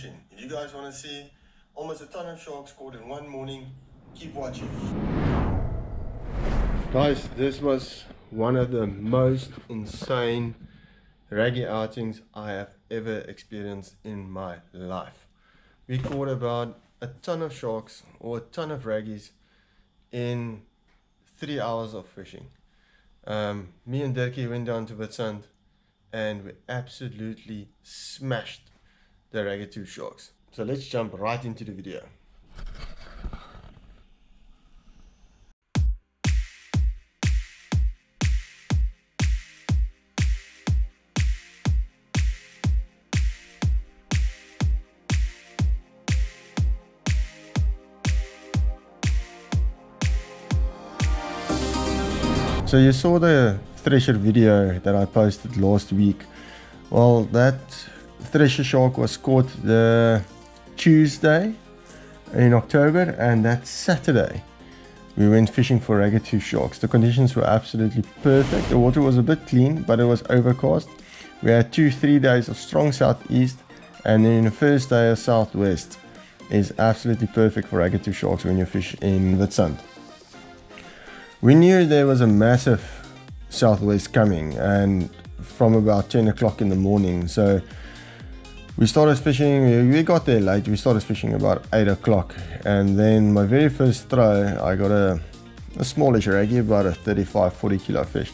fishing. If you guys want to see almost a ton of sharks caught in one morning, keep watching. Guys, this was one of the most insane raggy outings I have ever experienced in my life. We caught about a ton of sharks or a ton of raggies in 3 hours of fishing. Me and Dirkie went down to Witsand and we absolutely smashed the ragged 2 sharks. So let's jump right into the video. So you saw the thresher video that I posted last week. Well, that thresher shark was caught the Tuesday in October, and that Saturday we went fishing for ragged 2 sharks. The conditions were absolutely perfect. The water was a bit clean, but it was overcast. We had 2-3 days of strong southeast, and then the first day of southwest is absolutely perfect for ragged 2 sharks when you fish in Witsand. We knew there was a massive southwest coming, and from about 10 o'clock in the morning. So we started fishing. We got there late. We started fishing about 8 o'clock, and then my very first throw, I got a smallish raggy, about a 35-40 kilo fish.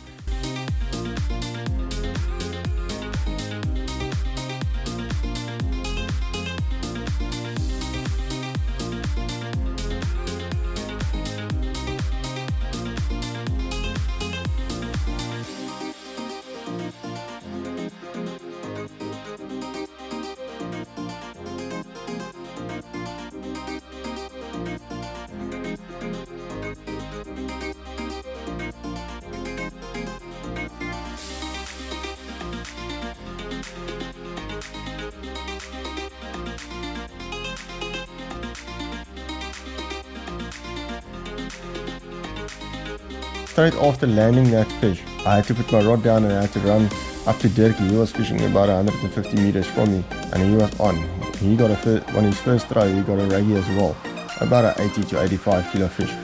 Straight after landing that fish, I had to put my rod down and I had to run up to Dirkie. He was fishing about 150 meters from me, and he was on. He got on his first throw, he got a raggy as well, about an 80 to 85 kilo fish.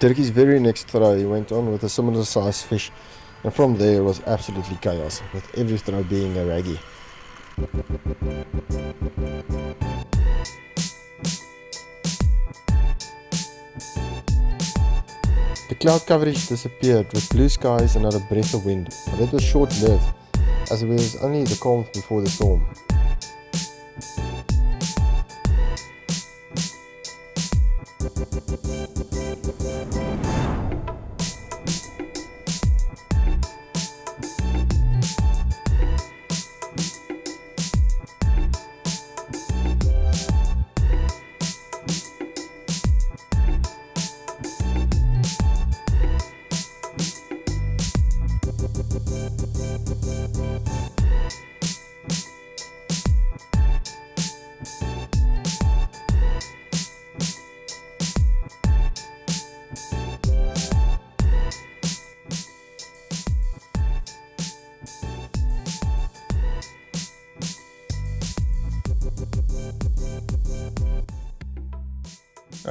Dirkie's very next throw, he went on with a similar sized fish, and from there it was absolutely chaos, with every throw being a raggy. The cloud coverage disappeared with blue skies and not a breath of wind, but it was short-lived, as it was only the calm before the storm.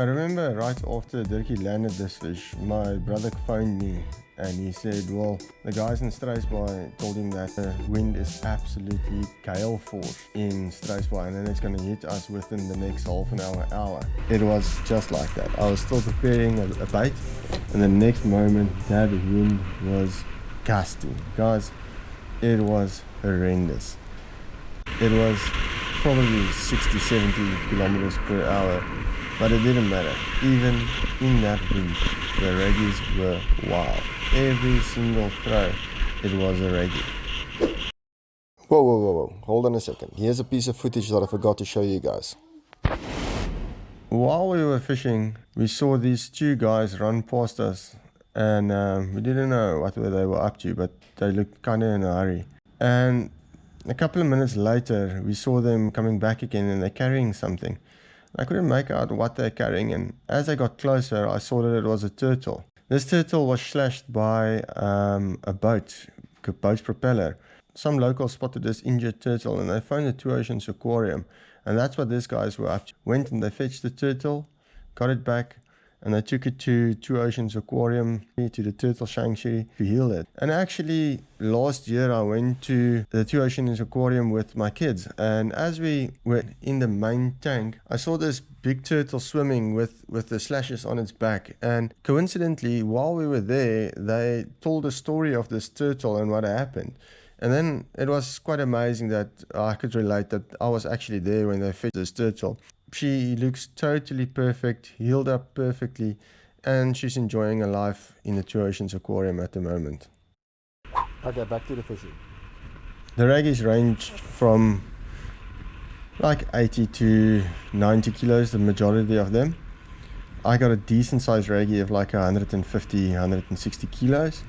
I remember right after Dirkie landed this fish, my brother phoned me and he said, well, the guys in Struisbaai told him that the wind is absolutely gale force in Struisbaai and then it's going to hit us within the next half an hour. It was just like that. I was still preparing a bait and the next moment that wind was gusting. Guys, it was horrendous. It was probably 60-70 kilometers per hour. But it didn't matter. Even in that wind, the raggies were wild. Every single throw, it was a raggie. Whoa. Hold on a second. Here's a piece of footage that I forgot to show you guys. While we were fishing, we saw these two guys run past us. And we didn't know what they were up to, but they looked kind of in a hurry. And a couple of minutes later, we saw them coming back again and they're carrying something. I couldn't make out what they're carrying, and as I got closer, I saw that it was a turtle. This turtle was slashed by a boat's propeller. Some locals spotted this injured turtle, and they phoned the Two Oceans Aquarium, and that's what these guys were up to. Went and they fetched the turtle, got it back, and they took it to Two Oceans Aquarium, to the turtle sanctuary to heal it. And actually, last year I went to the Two Oceans Aquarium with my kids, and as we were in the main tank, I saw this big turtle swimming with the slashes on its back. And coincidentally, while we were there, they told a story of this turtle and what happened. And then it was quite amazing that I could relate that I was actually there when they fed this turtle. She looks totally perfect, healed up perfectly, and she's enjoying her life in the Two Oceans Aquarium at the moment. Okay, back to the fishing. The raggies range from like 80 to 90 kilos, the majority of them. I got a decent sized raggie of like 150, 160 kilos.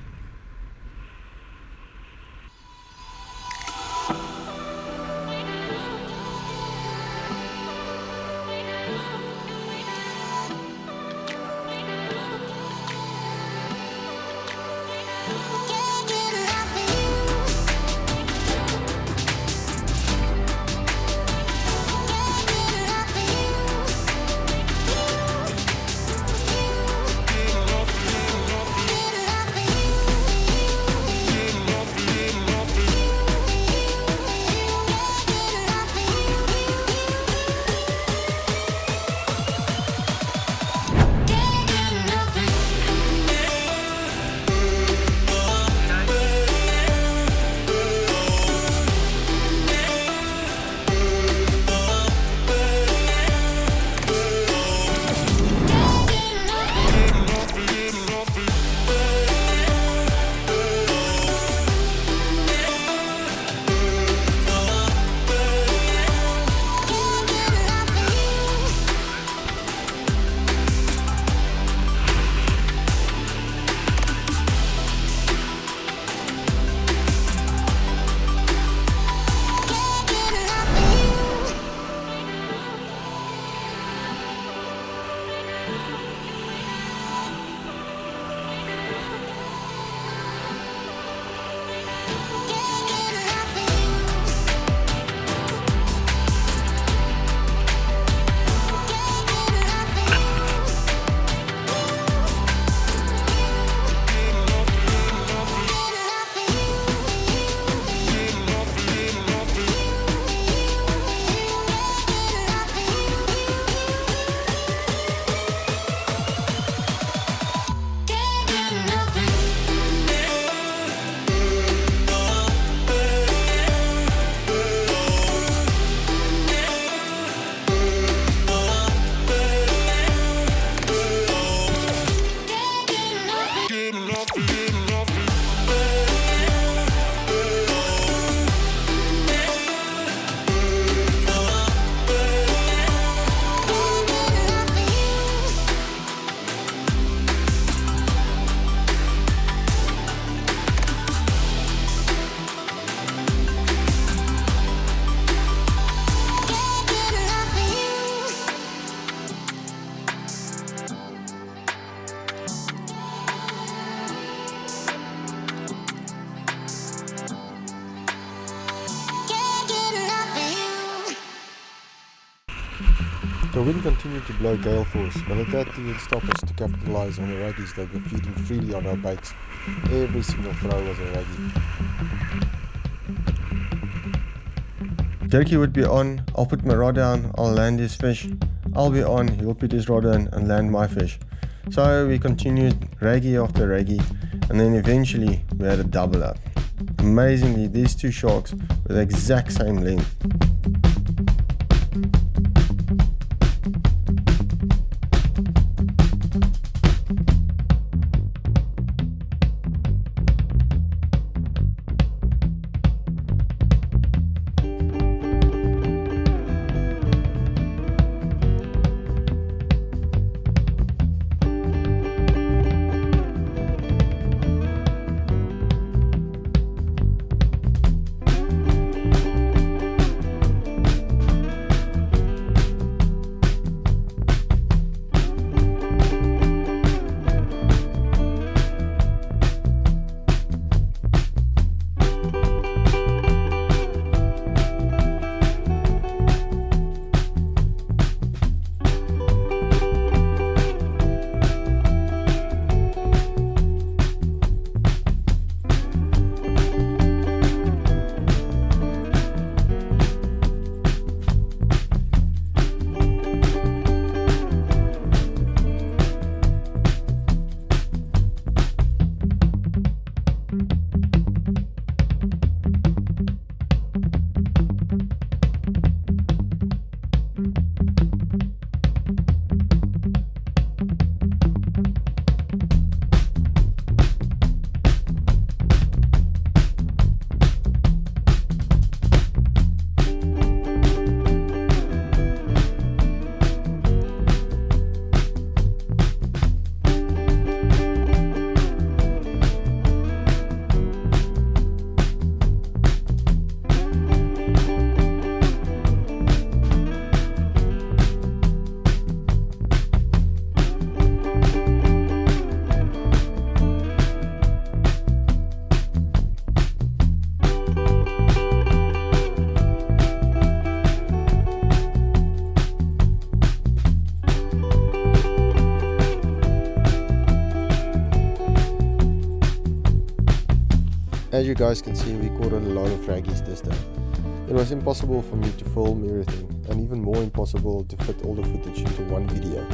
The wind continued to blow gale force, but that didn't stop us to capitalise on the raggies that were feeding freely on our baits. Every single throw was a raggie. Dirkie would be on, I'll put my rod down, I'll land his fish. I'll be on, he'll put his rod in and land my fish. So we continued raggy after raggy, and then eventually we had a double up. Amazingly, these two sharks were the exact same length. As you guys can see, we caught a lot of raggies this day. It was impossible for me to film everything, and even more impossible to fit all the footage into one video.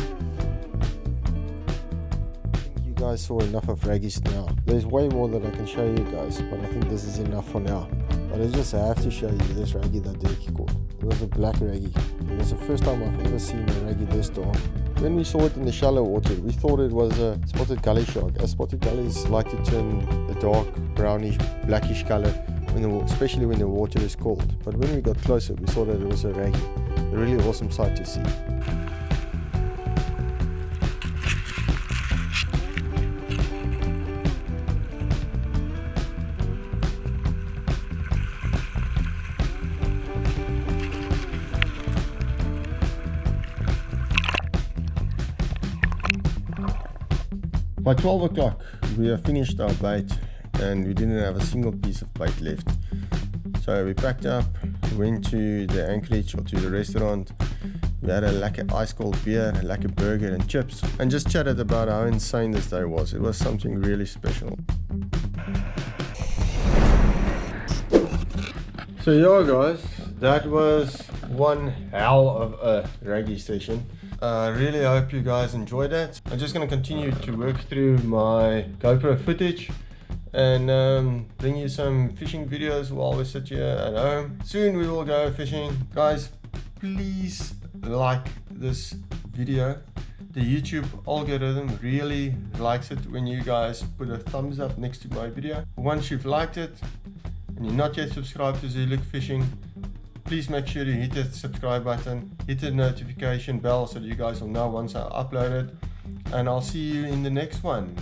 I think you guys saw enough of raggies now. There's way more that I can show you guys, but I think this is enough for now. But I just have to show you this raggy that Dirkie caught. It was a black raggy. It was the first time I've ever seen a raggy this dark. When we saw it in the shallow water, we thought it was a spotted gully shark, as spotted gullies like to turn a dark brownish blackish color, especially when the water is cold. But when we got closer, we saw that it was a raggy. A really awesome sight to see. By 12 o'clock we have finished our bait and we didn't have a single piece of bait left. So we packed up, went to the anchorage or to the restaurant. We had a lekker ice cold beer, a lekker burger and chips, and just chatted about how insane this day was. It was something really special. So yeah guys, that was one hell of a raggy session. I really hope you guys enjoyed that. I'm just going to continue to work through my GoPro footage and bring you some fishing videos while we sit here at home. Soon we will go fishing. Guys, please like this video. The YouTube algorithm really likes it when you guys put a thumbs up next to my video. Once you've liked it and you're not yet subscribed to Zuluc Fishing, please make sure you hit that subscribe button, hit the notification bell so that you guys will know once I upload it, and I'll see you in the next one.